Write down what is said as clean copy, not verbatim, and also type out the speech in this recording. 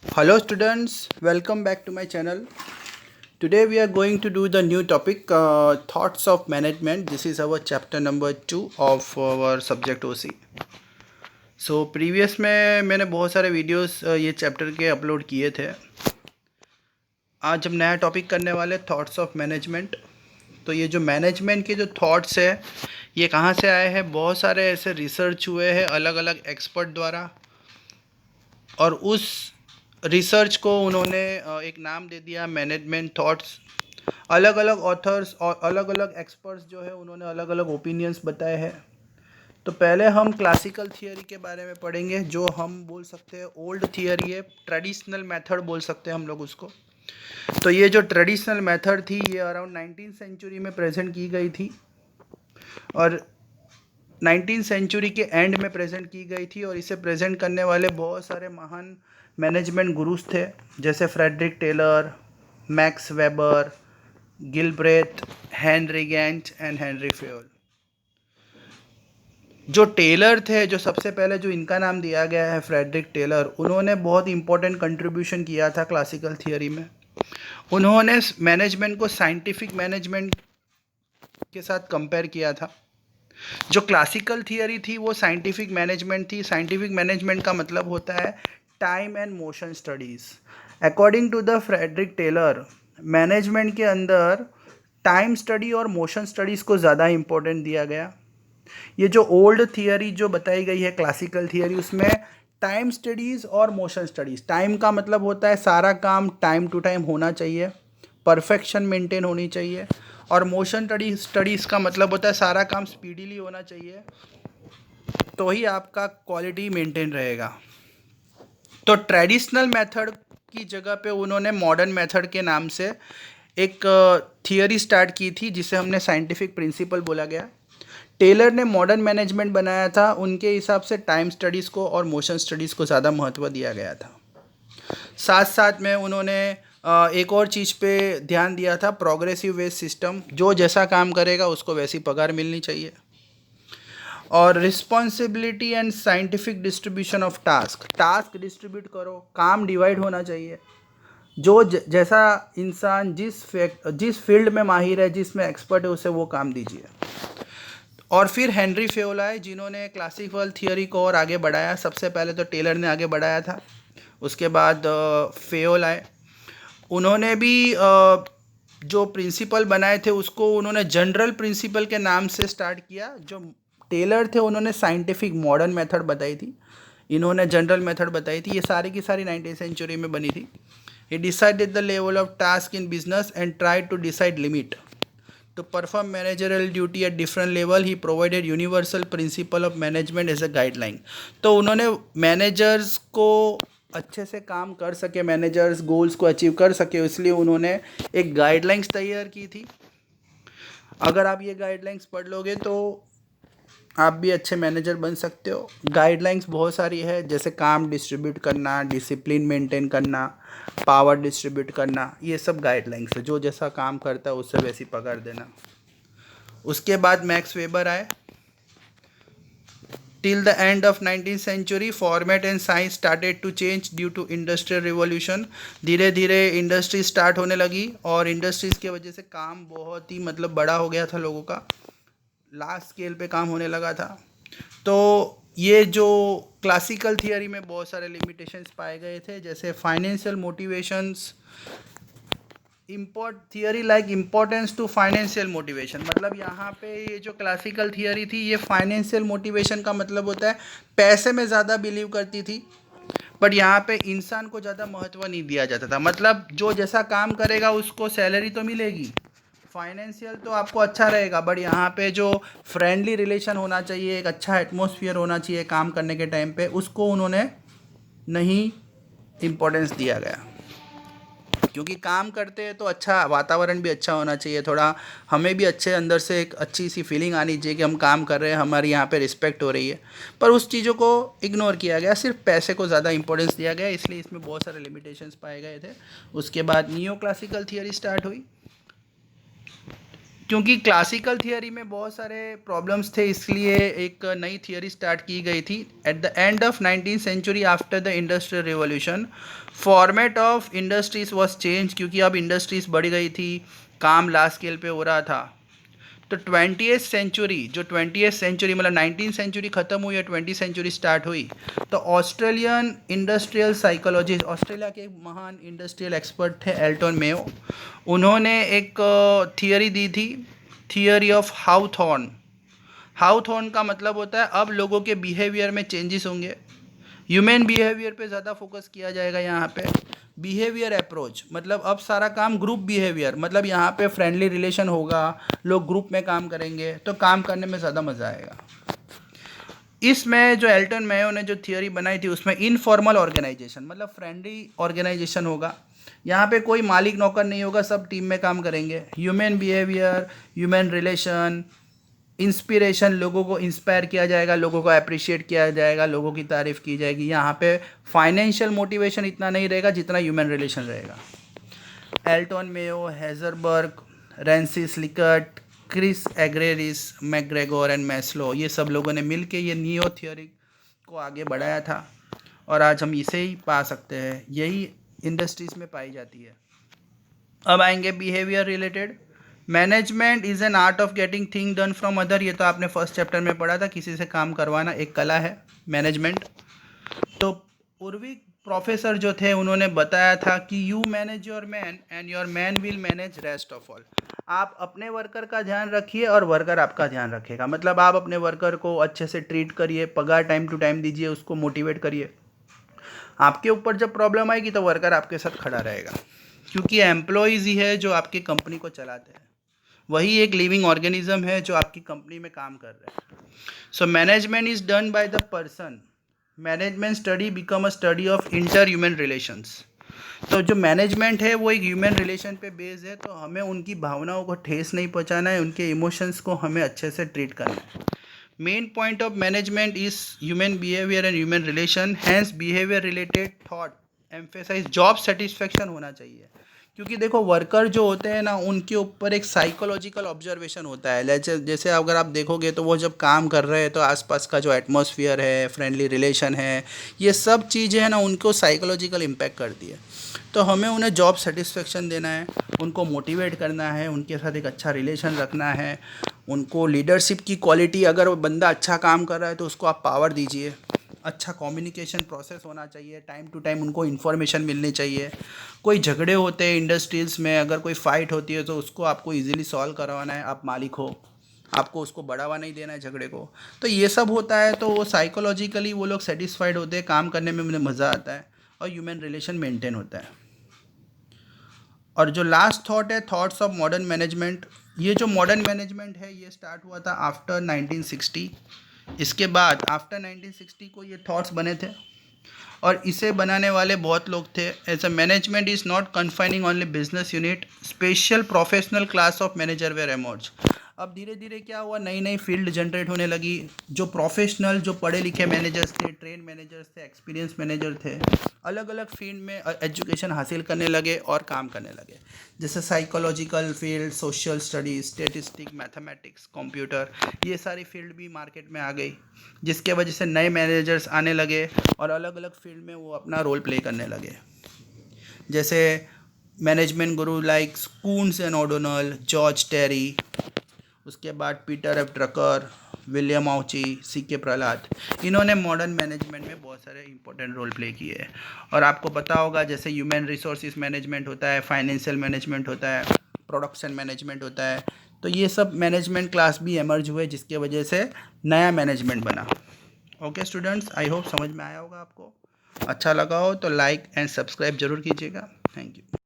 Hello students, welcome back to my channel. Today we are going to do the new topic thoughts of management. This is our chapter number 2 of our subject OC. So previous में मैंने बहुत सारे videos ये chapter के upload किए थे. आज हम नया टॉपिक करने वाले थॉट्स ऑफ मैनेजमेंट. तो ये जो मैनेजमेंट के जो थॉट्स है ये कहाँ से आए हैं. बहुत सारे ऐसे रिसर्च हुए हैं अलग अलग एक्सपर्ट द्वारा और उस रिसर्च को उन्होंने एक नाम दे दिया मैनेजमेंट थॉट्स. अलग अलग ऑथर्स और अलग अलग एक्सपर्ट्स जो है उन्होंने अलग अलग ओपिनियंस बताए हैं. तो पहले हम क्लासिकल थियोरी के बारे में पढ़ेंगे जो हम बोल सकते हैं ओल्ड थियोरी है, ट्रेडिशनल मेथड बोल सकते हैं हम लोग उसको. तो ये जो ट्रेडिशनल मेथड थी ये अराउंड 19th सेंचुरी में प्रेजेंट की गई थी और 19th सेंचुरी के एंड में प्रेजेंट की गई थी. और इसे प्रेजेंट करने वाले बहुत सारे महान मैनेजमेंट गुरुज थे जैसे Frederick Taylor, Max Weber, Gilbreth, Henry Gantt and Henry Fayol. जो टेलर थे, जो सबसे पहले जो इनका नाम दिया गया है फ्रेडरिक टेलर, उन्होंने बहुत इंपॉर्टेंट कंट्रीब्यूशन किया था क्लासिकल थियोरी में. उन्होंने मैनेजमेंट को साइंटिफिक मैनेजमेंट के साथ कंपेयर किया था. जो क्लासिकल थियोरी थी वो साइंटिफिक मैनेजमेंट थी. साइंटिफिक मैनेजमेंट का मतलब होता है time and motion studies. According to the Frederick Taylor, management के अंदर टाइम स्टडी और मोशन स्टडीज़ को ज़्यादा इम्पोर्टेंट दिया गया. ये जो ओल्ड थियोरी जो बताई गई है क्लासिकल थियोरी, उसमें टाइम स्टडीज़ और मोशन स्टडीज़. टाइम का मतलब होता है सारा काम टाइम टू टाइम होना चाहिए, परफेक्शन मेंटेन होनी चाहिए. और मोशन स्टडीज़ का मतलब होता है सारा काम स्पीडीली होना चाहिए, तो ही आपका क्वालिटी मेंटेन रहेगा. तो ट्रेडिशनल मेथड की जगह पे उन्होंने मॉडर्न मेथड के नाम से एक थियोरी स्टार्ट की थी जिसे हमने साइंटिफिक प्रिंसिपल बोला गया. टेलर ने मॉडर्न मैनेजमेंट बनाया था. उनके हिसाब से टाइम स्टडीज़ को और मोशन स्टडीज़ को ज़्यादा महत्व दिया गया था. साथ साथ में उन्होंने एक और चीज़ पे ध्यान दिया था, प्रोग्रेसिव वेज सिस्टम. जो जैसा काम करेगा उसको वैसी पगार मिलनी चाहिए. और responsibility and scientific distribution of task distribute करो, काम डिवाइड होना चाहिए. जो जैसा इंसान जिस फील्ड में माहिर है, जिसमें एक्सपर्ट है, उसे वो काम दीजिए. और फिर हेनरी फेयोल आए जिन्होंने क्लासिकल थियोरी को और आगे बढ़ाया. सबसे पहले तो टेलर ने आगे बढ़ाया था, उसके बाद फेयोल आए. उन्होंने भी जो प्रिंसिपल बनाए थे उसको उन्होंने जनरल प्रिंसिपल के नाम से स्टार्ट किया. जो टेलर थे उन्होंने साइंटिफिक मॉडर्न मेथड बताई थी, इन्होंने जनरल मेथड बताई थी. ये सारी की सारी 19th सेंचुरी में बनी थी. He decided the level of task in business and tried to decide limit to perform managerial duty at different level. He provided universal principle of management as a guideline. तो उन्होंने managers को अच्छे से काम कर सके, मैनेजर्स गोल्स को achieve कर सके, इसलिए उन्होंने एक गाइडलाइंस तैयार की थी. अगर आप ये गाइडलाइंस पढ़ लोगे तो आप भी अच्छे मैनेजर बन सकते हो. गाइडलाइंस बहुत सारी है, जैसे काम डिस्ट्रीब्यूट करना, डिसिप्लिन मेंटेन करना, पावर डिस्ट्रीब्यूट करना, ये सब गाइडलाइंस है. जो जैसा काम करता है उससे वैसी पगार देना. उसके बाद मैक्स वेबर आए. Till the end of 19th century format and science started to change due to industrial revolution. धीरे धीरे इंडस्ट्री स्टार्ट होने लगी और इंडस्ट्रीज़ की वजह से काम बहुत ही मतलब बड़ा हो गया था, लोगों का लार्ज स्केल पे काम होने लगा था. तो ये जो क्लासिकल थियोरी में बहुत सारे लिमिटेशंस पाए गए थे, जैसे financial motivations. Theory like importance to financial motivation. मतलब यहाँ पे ये जो क्लासिकल थियोरी थी ये फाइनेंशियल मोटिवेशन का मतलब होता है पैसे में ज़्यादा बिलीव करती थी, बट यहाँ पे इंसान को ज़्यादा महत्व नहीं दिया जाता था. मतलब जो जैसा काम करेगा उसको सैलरी तो मिलेगी, फाइनेंशियल तो आपको अच्छा रहेगा, बट यहाँ पे जो फ्रेंडली रिलेशन होना चाहिए, एक अच्छा एटमॉस्फेयर होना चाहिए काम करने के टाइम पे, उसको उन्होंने नहीं इम्पोर्टेंस दिया गया. क्योंकि काम करते हैं तो अच्छा वातावरण भी अच्छा होना चाहिए, थोड़ा हमें भी अच्छे अंदर से एक अच्छी सी फीलिंग आनी चाहिए कि हम काम कर रहे हैं, हमारी यहाँ पे रिस्पेक्ट हो रही है. पर उस चीज़ों को इग्नोर किया गया, सिर्फ पैसे को ज़्यादा इंपॉर्टेंस दिया गया, इसलिए इसमें बहुत सारे लिमिटेशंस पाए गए थे. उसके बाद नियो क्लासिकल थियोरी स्टार्ट हुई. क्योंकि क्लासिकल थियरी में बहुत सारे प्रॉब्लम्स थे, इसलिए एक नई थियरी स्टार्ट की गई थी। At the end of 19th century after the industrial revolution, format of industries was change, क्योंकि अब इंडस्ट्रीज बढ़ गई थी, काम लार्ज स्केल पे हो रहा था। तो 20th सेंचुरी, जो 20th सेंचुरी मतलब 19th सेंचुरी ख़त्म हुई और 20th सेंचुरी स्टार्ट हुई, तो ऑस्ट्रेलियन इंडस्ट्रियल साइकोलॉजिस्ट, ऑस्ट्रेलिया के एक महान इंडस्ट्रियल एक्सपर्ट थे एल्टन मेयो, उन्होंने एक थियरी दी थी, थियरी ऑफ हाउथॉर्न। हाउथॉर्न का मतलब होता है अब लोगों के बिहेवियर में चेंजेस होंगे, ह्यूमन बिहेवियर पे ज़्यादा फोकस किया जाएगा यहाँ पे। बिहेवियर अप्रोच मतलब अब सारा काम ग्रुप बिहेवियर, मतलब यहाँ पे फ्रेंडली रिलेशन होगा, लोग ग्रुप में काम करेंगे तो काम करने में ज़्यादा मज़ा आएगा। इसमें जो एल्टन मेयो ने जो थियरी बनाई थी उसमें इनफॉर्मल ऑर्गेनाइजेशन मतलब फ्रेंडली ऑर्गेनाइजेशन होगा, यहाँ पे कोई मालिक नौकर नहीं होगा, सब टीम में काम करेंगे। Human behaviour, human relation, inspiration, लोगों को इंस्पायर किया जाएगा, लोगों को अप्रिशिएट किया जाएगा, लोगों की तारीफ़ की जाएगी। यहाँ पे फाइनेंशियल मोटिवेशन इतना नहीं रहेगा जितना ह्यूमन रिलेशन रहेगा। Elton Mayo, Herzberg, Rensis Likert, Chris Argyris, McGregor and Maslow, ये सब लोगों ने मिल के ये नियो थियोरी को आगे बढ़ाया था और आज हम इसे ही पा सकते हैं, यही इंडस्ट्रीज़ में पाई जाती है। अब आएंगे behaviour related. Management is an art of getting thing done from other, ये तो आपने फर्स्ट चैप्टर में पढ़ा था, किसी से काम करवाना एक कला है मैनेजमेंट। तो उर्वी प्रोफेसर जो थे उन्होंने बताया था कि you manage your man and your man will manage rest of all. आप अपने वर्कर का ध्यान रखिए और वर्कर आपका ध्यान रखेगा, मतलब आप अपने वर्कर को अच्छे से ट्रीट करिए, पगार टाइम टू टाइम दीजिए, उसको मोटिवेट करिए। आपके ऊपर जब प्रॉब्लम आएगी तो वर्कर आपके साथ खड़ा रहेगा, क्योंकि एम्प्लॉयज़ ही है जो आपकी कंपनी को चलाते हैं, वही एक लिविंग ऑर्गेनिज्म है जो आपकी कंपनी में काम कर रहे हैं। So management is done by the person, management study become a study of inter human relations. तो जो मैनेजमेंट है वो एक ह्यूमन रिलेशन पे बेस्ड है, तो हमें उनकी भावनाओं को ठेस नहीं पहुंचाना है, उनके इमोशंस को हमें अच्छे से ट्रीट करना है। Main point of management is human behaviour and human relation, hence behaviour related thought emphasise job satisfaction होना चाहिए, क्योंकि देखो वर्कर जो होते हैं ना उनके ऊपर एक साइकोलॉजिकल ऑब्जर्वेशन होता है। जैसे अगर आप देखोगे तो वो जब काम कर रहे हैं तो आसपास का जो एटमॉस्फेयर है, फ्रेंडली रिलेशन है, ये सब चीज़ें हैं ना उनको साइकोलॉजिकल इम्पैक्ट करती है। तो हमें उन्हें जॉब सेटिस्फेक्शन देना है, उनको मोटिवेट करना है, उनके साथ एक अच्छा रिलेशन रखना है, उनको लीडरशिप की क्वालिटी, अगर वो बंदा अच्छा काम कर रहा है तो उसको आप पावर दीजिए, अच्छा कम्युनिकेशन प्रोसेस होना चाहिए, टाइम टू टाइम उनको इन्फॉर्मेशन मिलनी चाहिए। कोई झगड़े होते हैं इंडस्ट्रीज़ में, अगर कोई फाइट होती है तो उसको आपको इजीली सॉल्व करवाना है, आप मालिक हो, आपको उसको बढ़ावा नहीं देना है झगड़े को। तो ये सब होता है तो वो साइकोलॉजिकली वो लोग सेटिस्फाइड होते हैं, काम करने में उन्हें मज़ा आता है और ह्यूमन रिलेशन मेंटेन होता है। और जो लास्ट थॉट है, थॉट्स ऑफ मॉडर्न मैनेजमेंट, ये जो मॉडर्न मैनेजमेंट है ये स्टार्ट हुआ था आफ्टर 1960। इसके बाद आफ्टर 1960 को ये थॉट्स बने थे और इसे बनाने वाले बहुत लोग थे। As a management is not confining only business unit, special professional class of manager were emerge. अब धीरे धीरे क्या हुआ, नई नई फील्ड जनरेट होने लगी, जो प्रोफेशनल, जो पढ़े लिखे मैनेजर्स थे, ट्रेन मैनेजर्स थे, एक्सपीरियंस मैनेजर थे, अलग अलग फील्ड में एजुकेशन हासिल करने लगे और काम करने लगे, जैसे psychological field, social studies, statistic, mathematics, computer, ये सारी फील्ड भी मार्केट में आ गई, जिसके वजह से नए मैनेजर्स आने लगे और अलग अलग फील्ड में वो अपना रोल प्ले करने लगे। जैसे management guru like Koontz and O'Donnell, George Terry, उसके बाद Peter F Drucker, William Ouchi, C K. Prahalad, इन्होंने मॉडर्न मैनेजमेंट में बहुत सारे इंपॉर्टेंट रोल प्ले किए हैं। और आपको पता होगा जैसे ह्यूमन रिसोर्सेज मैनेजमेंट होता है, फाइनेंशियल मैनेजमेंट होता है, प्रोडक्शन मैनेजमेंट होता है, तो ये सब मैनेजमेंट क्लास भी एमर्ज हुए जिसके वजह से नया मैनेजमेंट बना। ओके स्टूडेंट्स, आई होप समझ में आया होगा आपको। अच्छा लगा हो तो लाइक एंड सब्सक्राइब जरूर कीजिएगा। Thank you.